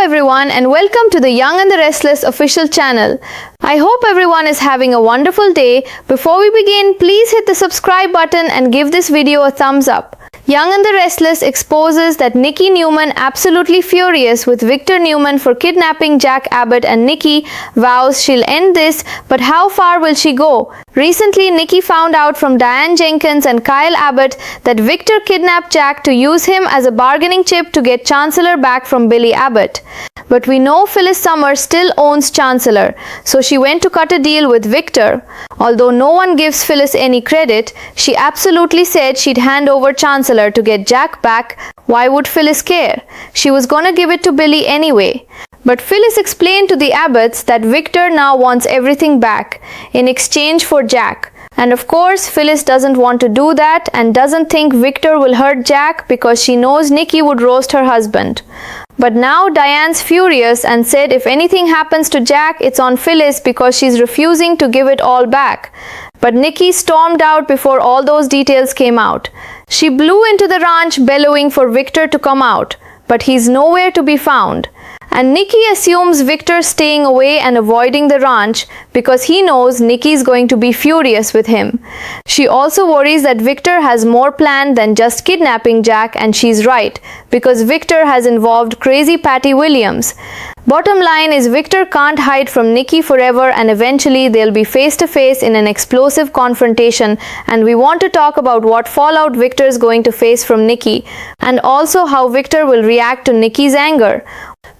everyone and welcome to the Young and the Restless official channel. I hope everyone is having a wonderful day. Before we begin, please hit the subscribe button and give this video a thumbs up. Young and the Restless exposes that Nikki Newman, absolutely furious with Victor Newman for kidnapping Jack Abbott, and Nikki vows she'll end this, but how far will she go? Recently, Nikki found out from Diane Jenkins and Kyle Abbott that Victor kidnapped Jack to use him as a bargaining chip to get Chancellor back from Billy Abbott. But we know Phyllis Summers still owns Chancellor, so she went to cut a deal with Victor. Although no one gives Phyllis any credit, she absolutely said she'd hand over Chancellor to get Jack back. Why would Phyllis care? She was gonna give it to Billy anyway. But Phyllis explained to the Abbotts that Victor now wants everything back in exchange for Jack. And of course, Phyllis doesn't want to do that and doesn't think Victor will hurt Jack because she knows Nikki would roast her husband. But now Diane's furious and said if anything happens to Jack, it's on Phyllis because she's refusing to give it all back. But Nikki stormed out before all those details came out. She blew into the ranch bellowing for Victor to come out, but he's nowhere to be found. And Nikki assumes Victor's staying away and avoiding the ranch because he knows Nikki's going to be furious with him. She also worries that Victor has more planned than just kidnapping Jack, and she's right, because Victor has involved crazy Patty Williams. Bottom line is Victor can't hide from Nikki forever, and eventually they'll be face to face in an explosive confrontation, and we want to talk about what fallout Victor's going to face from Nikki, and also how Victor will react to Nikki's anger.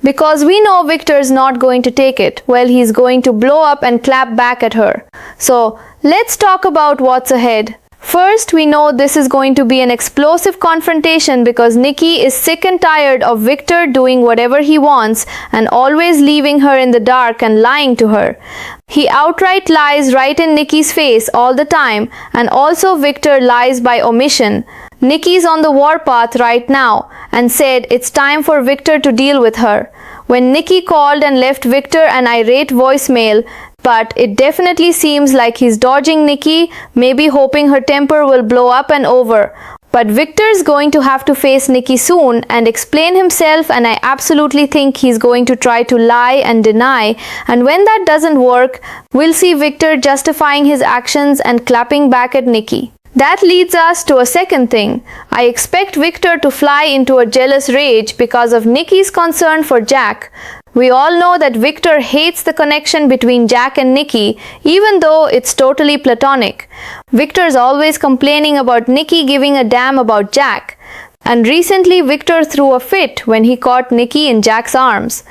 Because we know Victor's not going to take it. Well, he's going to blow up and clap back at her. So, let's talk about what's ahead. First, we know this is going to be an explosive confrontation because Nikki is sick and tired of Victor doing whatever he wants and always leaving her in the dark and lying to her. He outright lies right in Nikki's face all the time, and also Victor lies by omission. Nikki's on the warpath right now and said it's time for Victor to deal with her. When Nikki called and left Victor an irate voicemail, but it definitely seems like he's dodging Nikki, maybe hoping her temper will blow up and over. But Victor's going to have to face Nikki soon and explain himself, and I absolutely think he's going to try to lie and deny, and when that doesn't work, we'll see Victor justifying his actions and clapping back at Nikki. That leads us to a second thing. I expect Victor to fly into a jealous rage because of Nikki's concern for Jack. We all know that Victor hates the connection between Jack and Nikki, even though it's totally platonic. Victor's always complaining about Nikki giving a damn about Jack. And recently Victor threw a fit when he caught Nikki in Jack's arms.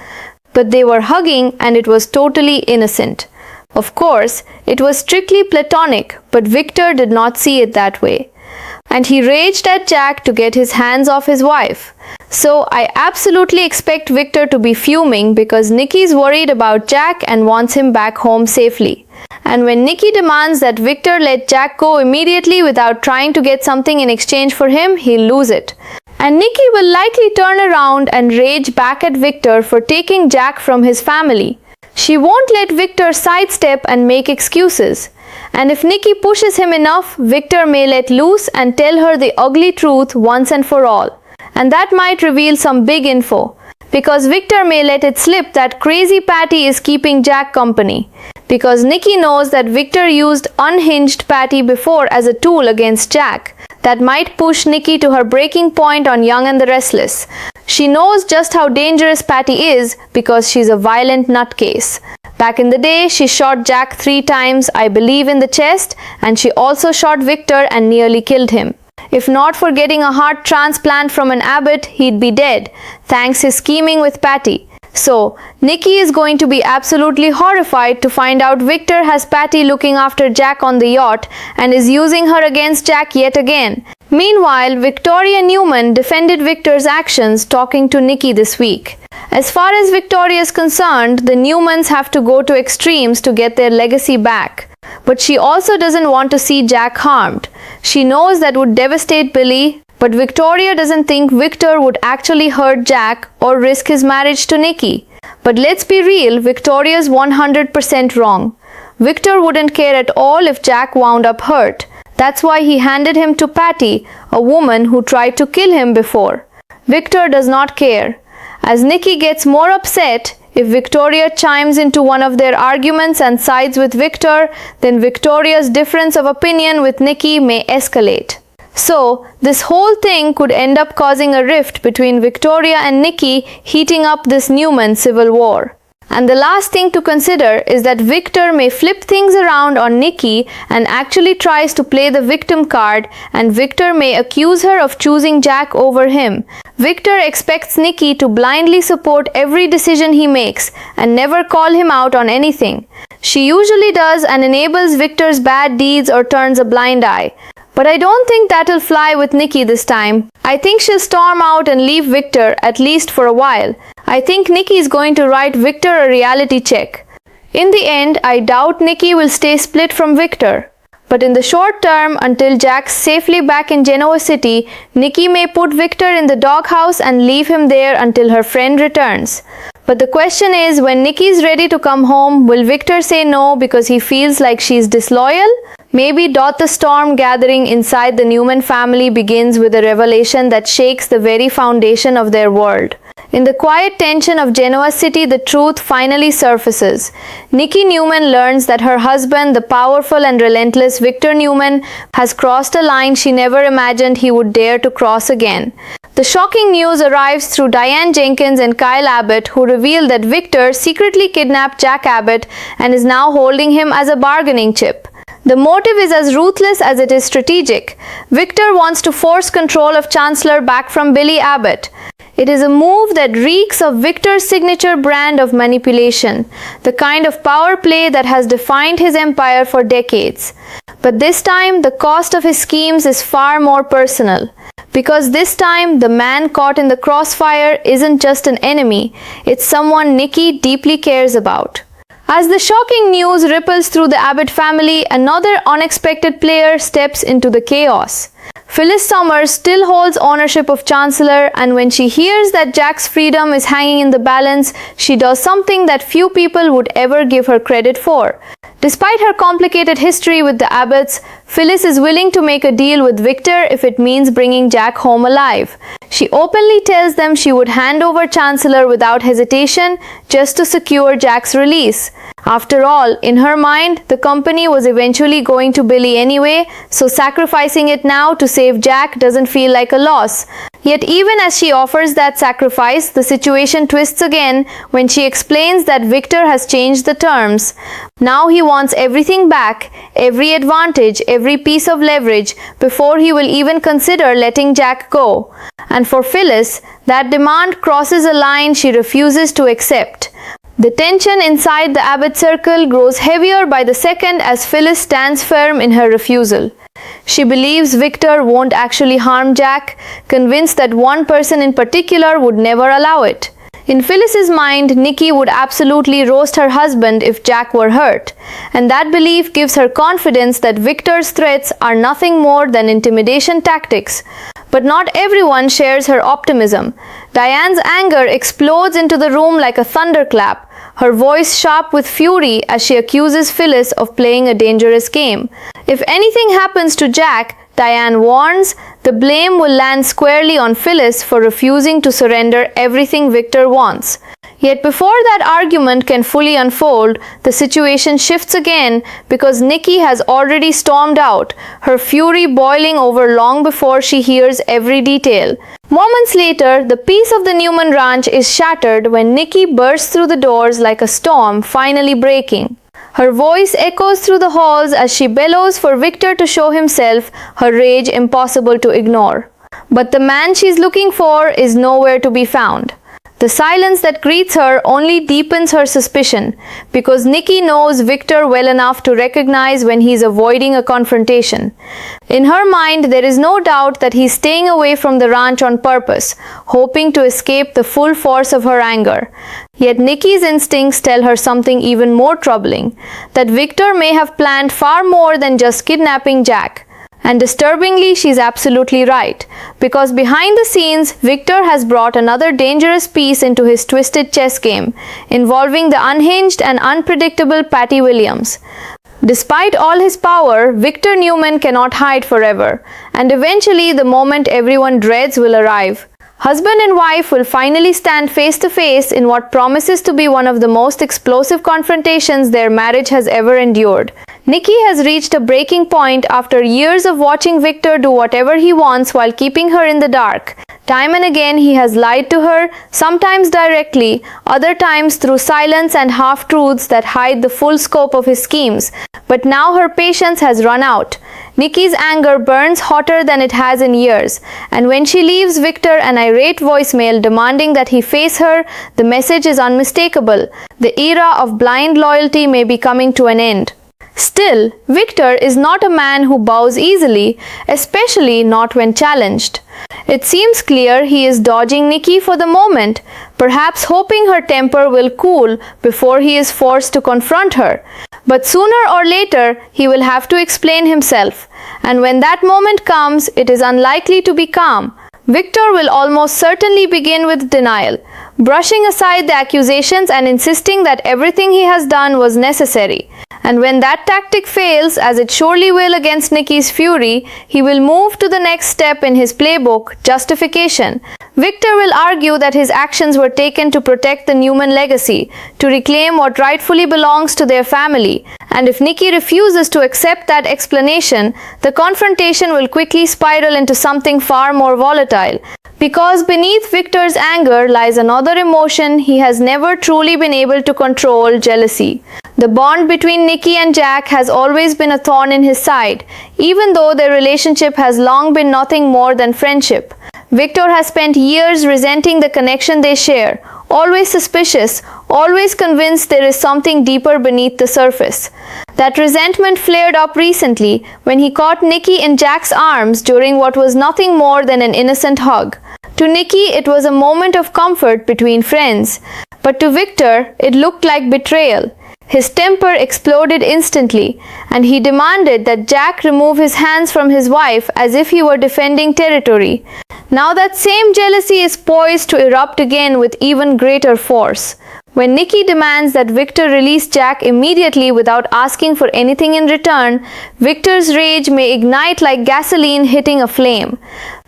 But they were hugging and it was totally innocent. Of course, it was strictly platonic, but Victor did not see it that way. And he raged at Jack to get his hands off his wife. So I absolutely expect Victor to be fuming because Nikki's worried about Jack and wants him back home safely. And when Nikki demands that Victor let Jack go immediately without trying to get something in exchange for him, he'll lose it. And Nikki will likely turn around and rage back at Victor for taking Jack from his family. She won't let Victor sidestep and make excuses. And if Nikki pushes him enough, Victor may let loose and tell her the ugly truth once and for all. And that might reveal some big info. Because Victor may let it slip that crazy Patty is keeping Jack company. Because Nikki knows that Victor used unhinged Patty before as a tool against Jack. That might push Nikki to her breaking point on Young and the Restless. She knows just how dangerous Patty is because she's a violent nutcase. Back in the day, she shot Jack 3 times, I believe, in the chest, and she also shot Victor and nearly killed him. If not for getting a heart transplant from an Abbott, he'd be dead, thanks his scheming with Patty. So, Nikki is going to be absolutely horrified to find out Victor has Patty looking after Jack on the yacht and is using her against Jack yet again. Meanwhile, Victoria Newman defended Victor's actions talking to Nikki this week. As far as Victoria is concerned, the Newmans have to go to extremes to get their legacy back. But she also doesn't want to see Jack harmed. She knows that would devastate Billy, but Victoria doesn't think Victor would actually hurt Jack or risk his marriage to Nikki. But let's be real, Victoria's 100% wrong. Victor wouldn't care at all if Jack wound up hurt. That's why he handed him to Patty, a woman who tried to kill him before. Victor does not care. As Nikki gets more upset, if Victoria chimes into one of their arguments and sides with Victor, then Victoria's difference of opinion with Nikki may escalate. So, this whole thing could end up causing a rift between Victoria and Nikki, heating up this Newman civil war. And the last thing to consider is that Victor may flip things around on Nikki and actually tries to play the victim card, and Victor may accuse her of choosing Jack over him. Victor expects Nikki to blindly support every decision he makes and never call him out on anything. She usually does and enables Victor's bad deeds or turns a blind eye. But I don't think that'll fly with Nikki this time. I think she'll storm out and leave Victor, at least for a while. I think Nikki is going to write Victor a reality check. In the end, I doubt Nikki will stay split from Victor. But in the short term, until Jack's safely back in Genoa City, Nikki may put Victor in the doghouse and leave him there until her friend returns. But the question is, when Nikki's ready to come home, will Victor say no because he feels like she's disloyal? Maybe the storm gathering inside the Newman family begins with a revelation that shakes the very foundation of their world. In the quiet tension of Genoa City, the truth finally surfaces. Nikki Newman learns that her husband, the powerful and relentless Victor Newman, has crossed a line she never imagined he would dare to cross again. The shocking news arrives through Diane Jenkins and Kyle Abbott, who reveal that Victor secretly kidnapped Jack Abbott and is now holding him as a bargaining chip. The motive is as ruthless as it is strategic. Victor wants to force control of Chancellor back from Billy Abbott. It is a move that reeks of Victor's signature brand of manipulation, the kind of power play that has defined his empire for decades. But this time, the cost of his schemes is far more personal. Because this time, the man caught in the crossfire isn't just an enemy, it's someone Nikki deeply cares about. As the shocking news ripples through the Abbott family, another unexpected player steps into the chaos. Phyllis Summers still holds ownership of Chancellor, and when she hears that Jack's freedom is hanging in the balance, she does something that few people would ever give her credit for. Despite her complicated history with the Abbotts, Phyllis is willing to make a deal with Victor if it means bringing Jack home alive. She openly tells them she would hand over Chancellor without hesitation just to secure Jack's release. After all, in her mind, the company was eventually going to Billy anyway, so sacrificing it now to save Jack doesn't feel like a loss. Yet even as she offers that sacrifice, the situation twists again when she explains that Victor has changed the terms. Now he wants everything back, every advantage, every piece of leverage, before he will even consider letting Jack go. And for Phyllis, that demand crosses a line she refuses to accept. The tension inside the Abbott circle grows heavier by the second as Phyllis stands firm in her refusal. She believes Victor won't actually harm Jack, convinced that one person in particular would never allow it. In Phyllis's mind, Nikki would absolutely roast her husband if Jack were hurt, and that belief gives her confidence that Victor's threats are nothing more than intimidation tactics. But not everyone shares her optimism. Diane's anger explodes into the room like a thunderclap, her voice sharp with fury as she accuses Phyllis of playing a dangerous game. If anything happens to Jack, Diane warns, the blame will land squarely on Phyllis for refusing to surrender everything Victor wants. Yet before that argument can fully unfold, the situation shifts again because Nikki has already stormed out, her fury boiling over long before she hears every detail. Moments later, the peace of the Newman ranch is shattered when Nikki bursts through the doors like a storm finally breaking. Her voice echoes through the halls as she bellows for Victor to show himself, her rage impossible to ignore. But the man she's looking for is nowhere to be found. The silence that greets her only deepens her suspicion, because Nikki knows Victor well enough to recognize when he's avoiding a confrontation. In her mind, there is no doubt that he's staying away from the ranch on purpose, hoping to escape the full force of her anger. Yet Nikki's instincts tell her something even more troubling, that Victor may have planned far more than just kidnapping Jack. And disturbingly, she's absolutely right, because behind the scenes, Victor has brought another dangerous piece into his twisted chess game, involving the unhinged and unpredictable Patty Williams. Despite all his power, Victor Newman cannot hide forever, and eventually the moment everyone dreads will arrive. Husband and wife will finally stand face to face in what promises to be one of the most explosive confrontations their marriage has ever endured. Nikki has reached a breaking point after years of watching Victor do whatever he wants while keeping her in the dark. Time and again he has lied to her, sometimes directly, other times through silence and half-truths that hide the full scope of his schemes. But now her patience has run out. Nikki's anger burns hotter than it has in years, and when she leaves Victor an irate voicemail demanding that he face her, the message is unmistakable. The era of blind loyalty may be coming to an end. Still, Victor is not a man who bows easily, especially not when challenged. It seems clear he is dodging Nikki for the moment, perhaps hoping her temper will cool before he is forced to confront her. But sooner or later, he will have to explain himself, and when that moment comes, it is unlikely to be calm. Victor will almost certainly begin with denial, brushing aside the accusations and insisting that everything he has done was necessary. And when that tactic fails, as it surely will against Nikki's fury, he will move to the next step in his playbook, justification. Victor will argue that his actions were taken to protect the Newman legacy, to reclaim what rightfully belongs to their family. And if Nikki refuses to accept that explanation, the confrontation will quickly spiral into something far more volatile. Because beneath Victor's anger lies another emotion he has never truly been able to control: jealousy. The bond between Nikki and Jack has always been a thorn in his side, even though their relationship has long been nothing more than friendship. Victor has spent years resenting the connection they share, always suspicious, always convinced there is something deeper beneath the surface. That resentment flared up recently when he caught Nikki in Jack's arms during what was nothing more than an innocent hug. To Nikki, it was a moment of comfort between friends, but to Victor, it looked like betrayal. His temper exploded instantly, and he demanded that Jack remove his hands from his wife as if he were defending territory. Now that same jealousy is poised to erupt again with even greater force. When Nikki demands that Victor release Jack immediately without asking for anything in return, Victor's rage may ignite like gasoline hitting a flame.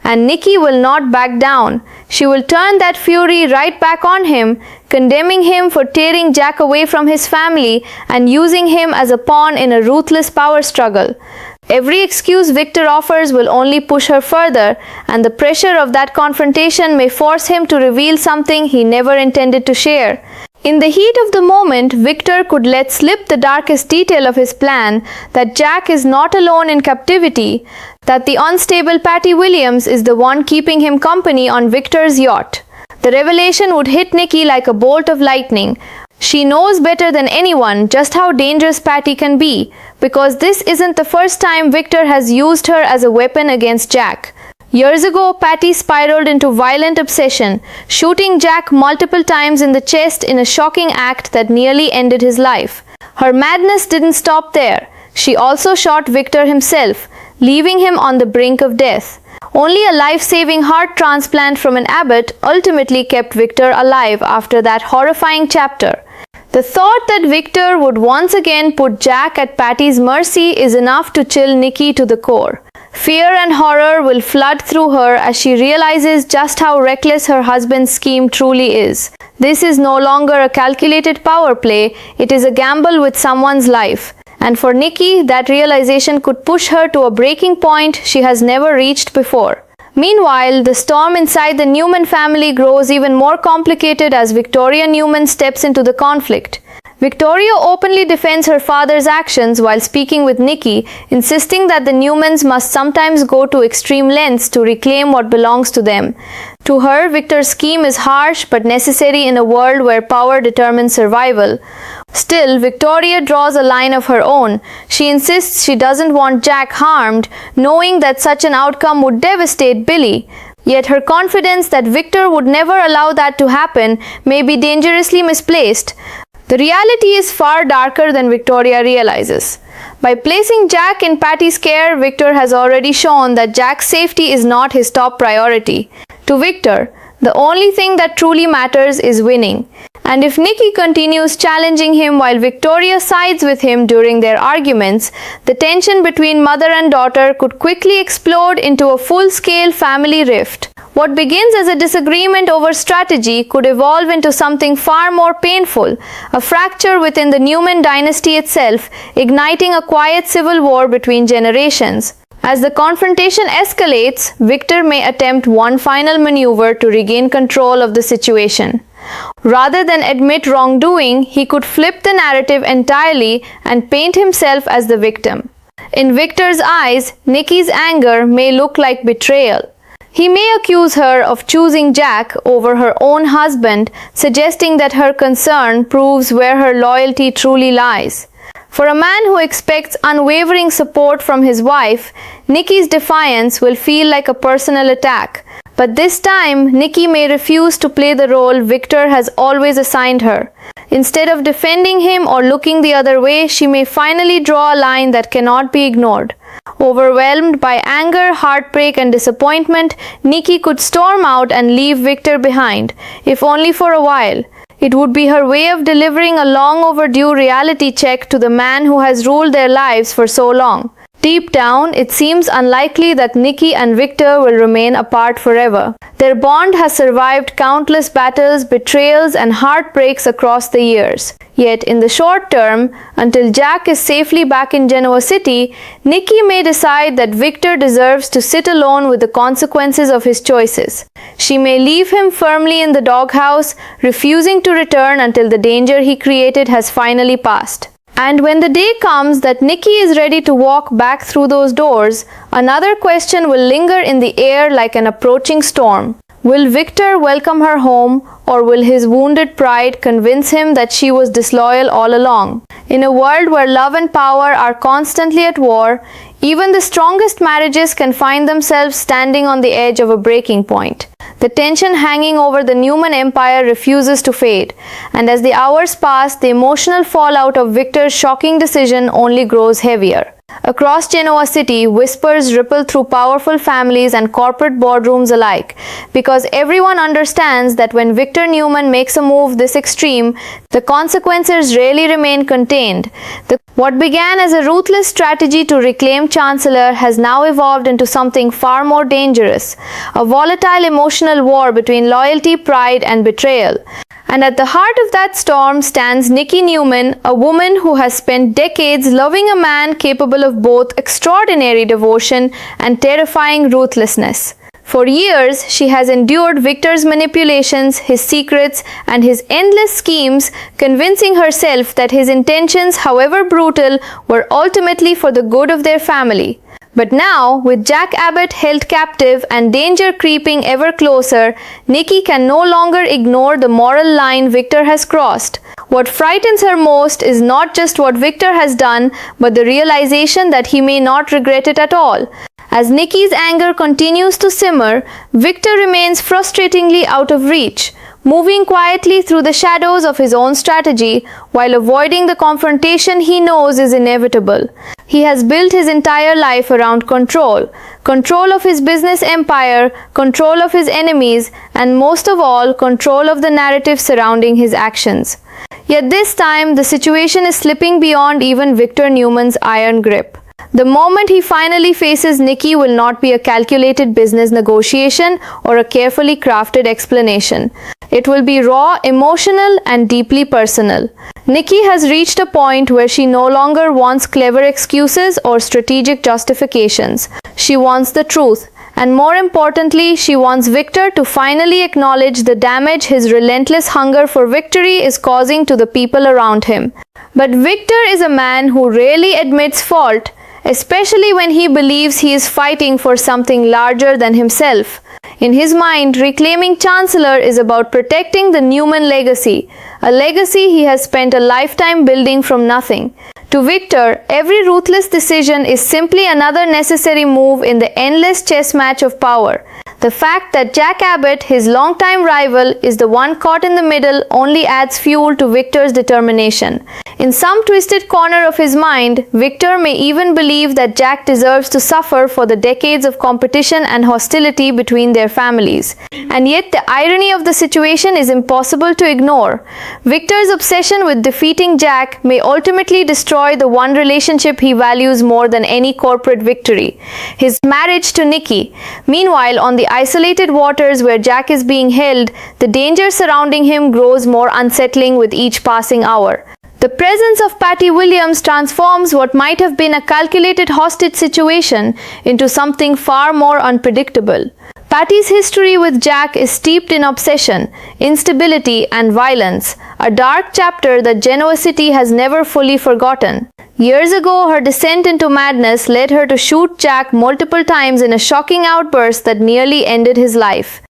And Nikki will not back down. She will turn that fury right back on him, condemning him for tearing Jack away from his family and using him as a pawn in a ruthless power struggle. Every excuse Victor offers will only push her further, and the pressure of that confrontation may force him to reveal something he never intended to share. In the heat of the moment, Victor could let slip the darkest detail of his plan, that Jack is not alone in captivity, that the unstable Patty Williams is the one keeping him company on Victor's yacht. The revelation would hit Nikki like a bolt of lightning. She knows better than anyone just how dangerous Patty can be, because this isn't the first time Victor has used her as a weapon against Jack. Years ago, Patty spiraled into violent obsession, shooting Jack multiple times in the chest in a shocking act that nearly ended his life. Her madness didn't stop there. She also shot Victor himself, leaving him on the brink of death. Only a life-saving heart transplant from an abbot ultimately kept Victor alive after that horrifying chapter. The thought that Victor would once again put Jack at Patty's mercy is enough to chill Nikki to the core. Fear and horror will flood through her as she realizes just how reckless her husband's scheme truly is. This is no longer a calculated power play, it is a gamble with someone's life. And for Nikki, that realization could push her to a breaking point she has never reached before. Meanwhile, the storm inside the Newman family grows even more complicated as Victoria Newman steps into the conflict. Victoria openly defends her father's actions while speaking with Nikki, insisting that the Newmans must sometimes go to extreme lengths to reclaim what belongs to them. To her, Victor's scheme is harsh but necessary in a world where power determines survival. Still, Victoria draws a line of her own. She insists she doesn't want Jack harmed, knowing that such an outcome would devastate Billy. Yet her confidence that Victor would never allow that to happen may be dangerously misplaced. The reality is far darker than Victoria realizes. By placing Jack in Patty's care, Victor has already shown that Jack's safety is not his top priority. To Victor, the only thing that truly matters is winning. And if Nikki continues challenging him while Victoria sides with him during their arguments, the tension between mother and daughter could quickly explode into a full-scale family rift. What begins as a disagreement over strategy could evolve into something far more painful, a fracture within the Newman dynasty itself, igniting a quiet civil war between generations. As the confrontation escalates, Victor may attempt one final maneuver to regain control of the situation. Rather than admit wrongdoing, he could flip the narrative entirely and paint himself as the victim. In Victor's eyes, Nikki's anger may look like betrayal. He may accuse her of choosing Jack over her own husband, suggesting that her concern proves where her loyalty truly lies. For a man who expects unwavering support from his wife, Nikki's defiance will feel like a personal attack. But this time, Nikki may refuse to play the role Victor has always assigned her. Instead of defending him or looking the other way, she may finally draw a line that cannot be ignored. Overwhelmed by anger, heartbreak, and disappointment, Nikki could storm out and leave Victor behind, if only for a while. It would be her way of delivering a long overdue reality check to the man who has ruled their lives for so long. Deep down, it seems unlikely that Nikki and Victor will remain apart forever. Their bond has survived countless battles, betrayals, and heartbreaks across the years. Yet, in the short term, until Jack is safely back in Genoa City, Nikki may decide that Victor deserves to sit alone with the consequences of his choices. She may leave him firmly in the doghouse, refusing to return until the danger he created has finally passed. And when the day comes that Nikki is ready to walk back through those doors, another question will linger in the air like an approaching storm. Will Victor welcome her home, or will his wounded pride convince him that she was disloyal all along? In a world where love and power are constantly at war, even the strongest marriages can find themselves standing on the edge of a breaking point. The tension hanging over the Newman Empire refuses to fade, and as the hours pass, the emotional fallout of Victor's shocking decision only grows heavier. Across Genoa City, whispers ripple through powerful families and corporate boardrooms alike, because everyone understands that when Victor Newman makes a move this extreme, the consequences rarely remain contained. What began as a ruthless strategy to reclaim Chancellor has now evolved into something far more dangerous, a volatile emotional war between loyalty, pride, and betrayal. And at the heart of that storm stands Nikki Newman, a woman who has spent decades loving a man capable of both extraordinary devotion and terrifying ruthlessness. For years, she has endured Victor's manipulations, his secrets, and his endless schemes, convincing herself that his intentions, however brutal, were ultimately for the good of their family. But now, with Jack Abbott held captive and danger creeping ever closer, Nikki can no longer ignore the moral line Victor has crossed. What frightens her most is not just what Victor has done, but the realization that he may not regret it at all. As Nikki's anger continues to simmer, Victor remains frustratingly out of reach, moving quietly through the shadows of his own strategy while avoiding the confrontation he knows is inevitable. He has built his entire life around control of his business empire, control of his enemies, and most of all, control of the narrative surrounding his actions. Yet this time, the situation is slipping beyond even Victor Newman's iron grip. The moment he finally faces Nikki will not be a calculated business negotiation or a carefully crafted explanation. It will be raw, emotional, and deeply personal. Nikki has reached a point where she no longer wants clever excuses or strategic justifications. She wants the truth. And more importantly, she wants Victor to finally acknowledge the damage his relentless hunger for victory is causing to the people around him. But Victor is a man who rarely admits fault, especially when he believes he is fighting for something larger than himself. In his mind, reclaiming Chancellor is about protecting the Newman legacy, a legacy he has spent a lifetime building from nothing. To Victor, every ruthless decision is simply another necessary move in the endless chess match of power. The fact that Jack Abbott, his longtime rival, is the one caught in the middle only adds fuel to Victor's determination. In some twisted corner of his mind, Victor may even believe that Jack deserves to suffer for the decades of competition and hostility between their families. And yet the irony of the situation is impossible to ignore. Victor's obsession with defeating Jack may ultimately destroy the one relationship he values more than any corporate victory, his marriage to Nikki. Meanwhile, on the isolated waters where Jack is being held, the danger surrounding him grows more unsettling with each passing hour. The presence of Patty Williams transforms what might have been a calculated hostage situation into something far more unpredictable. Patty's history with Jack is steeped in obsession, instability, and violence, a dark chapter that Genoa City has never fully forgotten. Years ago, her descent into madness led her to shoot Jack multiple times in a shocking outburst that nearly ended his life.